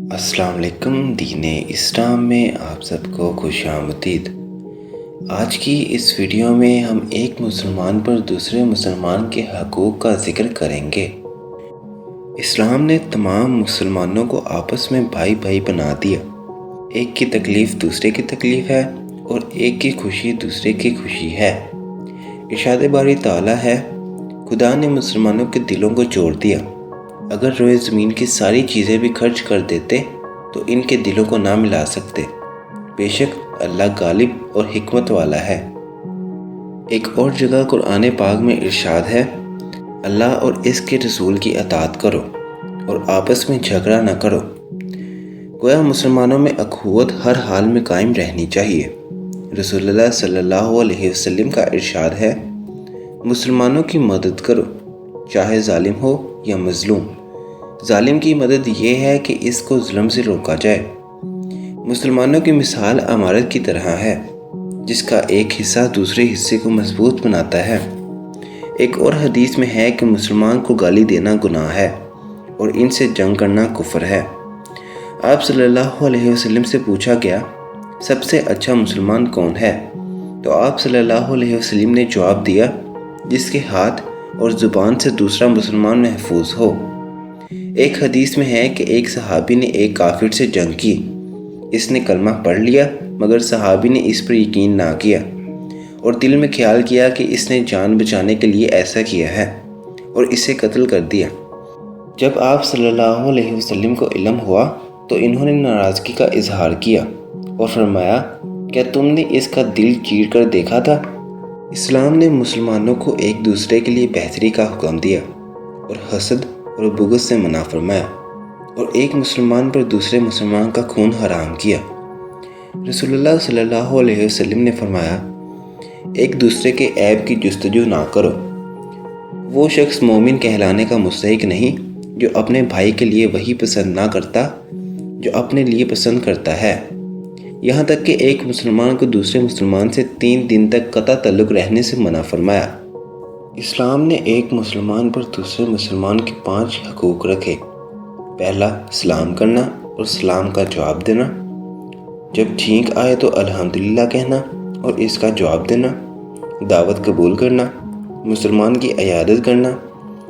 السلام علیکم۔ دین اسلام میں آپ سب کو خوش آمدید۔ آج کی اس ویڈیو میں ہم ایک مسلمان پر دوسرے مسلمان کے حقوق کا ذکر کریں گے۔ اسلام نے تمام مسلمانوں کو آپس میں بھائی بھائی بنا دیا۔ ایک کی تکلیف دوسرے کی تکلیف ہے اور ایک کی خوشی دوسرے کی خوشی ہے۔ ارشاد باری تعالیٰ ہے، خدا نے مسلمانوں کے دلوں کو جوڑ دیا۔ اگر روئے زمین کی ساری چیزیں بھی خرچ کر دیتے تو ان کے دلوں کو نہ ملا سکتے۔ بے شک اللہ غالب اور حکمت والا ہے۔ ایک اور جگہ قرآن پاک میں ارشاد ہے، اللہ اور اس کے رسول کی اطاعت کرو اور آپس میں جھگڑا نہ کرو۔ گویا مسلمانوں میں اخوت ہر حال میں قائم رہنی چاہیے۔ رسول اللہ صلی اللہ علیہ وسلم کا ارشاد ہے، مسلمانوں کی مدد کرو، چاہے ظالم ہو یا مظلوم۔ ظالم کی مدد یہ ہے کہ اس کو ظلم سے روکا جائے۔ مسلمانوں کی مثال عمارت کی طرح ہے، جس کا ایک حصہ دوسرے حصے کو مضبوط بناتا ہے۔ ایک اور حدیث میں ہے کہ مسلمان کو گالی دینا گناہ ہے اور ان سے جنگ کرنا کفر ہے۔ آپ صلی اللہ علیہ وسلم سے پوچھا گیا، سب سے اچھا مسلمان کون ہے؟ تو آپ صلی اللہ علیہ وسلم نے جواب دیا، جس کے ہاتھ اور زبان سے دوسرا مسلمان محفوظ ہو۔ ایک حدیث میں ہے کہ ایک صحابی نے ایک کافر سے جنگ کی۔ اس نے کلمہ پڑھ لیا، مگر صحابی نے اس پر یقین نہ کیا اور دل میں خیال کیا کہ اس نے جان بچانے کے لیے ایسا کیا ہے اور اسے قتل کر دیا۔ جب آپ صلی اللہ علیہ وسلم کو علم ہوا تو انہوں نے ناراضگی کا اظہار کیا اور فرمایا، کیا تم نے اس کا دل چیر کر دیکھا تھا؟ اسلام نے مسلمانوں کو ایک دوسرے کے لیے بہتری کا حکم دیا اور حسد اور بغض سے منع فرمایا، اور ایک مسلمان پر دوسرے مسلمان کا خون حرام کیا۔ رسول اللہ صلی اللہ علیہ وسلم نے فرمایا، ایک دوسرے کے عیب کی جستجو نہ کرو۔ وہ شخص مومن کہلانے کا مستحق نہیں جو اپنے بھائی کے لیے وہی پسند نہ کرتا جو اپنے لیے پسند کرتا ہے۔ یہاں تک کہ ایک مسلمان کو دوسرے مسلمان سے 3 دن تک قطع تعلق رہنے سے منع فرمایا۔ اسلام نے ایک مسلمان پر دوسرے مسلمان کے 5 حقوق رکھے۔ پہلا، سلام کرنا اور سلام کا جواب دینا۔ جب چھینک آئے تو الحمدللہ کہنا اور اس کا جواب دینا۔ دعوت قبول کرنا، مسلمان کی عیادت کرنا،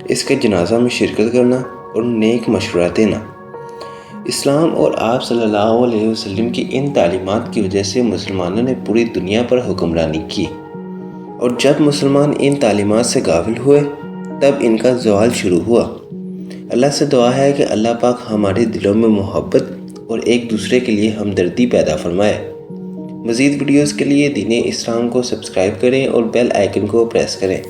اس کے جنازہ میں شرکت کرنا اور نیک مشورہ دینا۔ اسلام اور آپ صلی اللہ علیہ وسلم کی ان تعلیمات کی وجہ سے مسلمانوں نے پوری دنیا پر حکمرانی کی، اور جب مسلمان ان تعلیمات سے غافل ہوئے تب ان کا زوال شروع ہوا۔ اللہ سے دعا ہے کہ اللہ پاک ہمارے دلوں میں محبت اور ایک دوسرے کے لیے ہمدردی پیدا فرمائے۔ مزید ویڈیوز کے لیے دین اسلام کو سبسکرائب کریں اور بیل آئیکن کو پریس کریں۔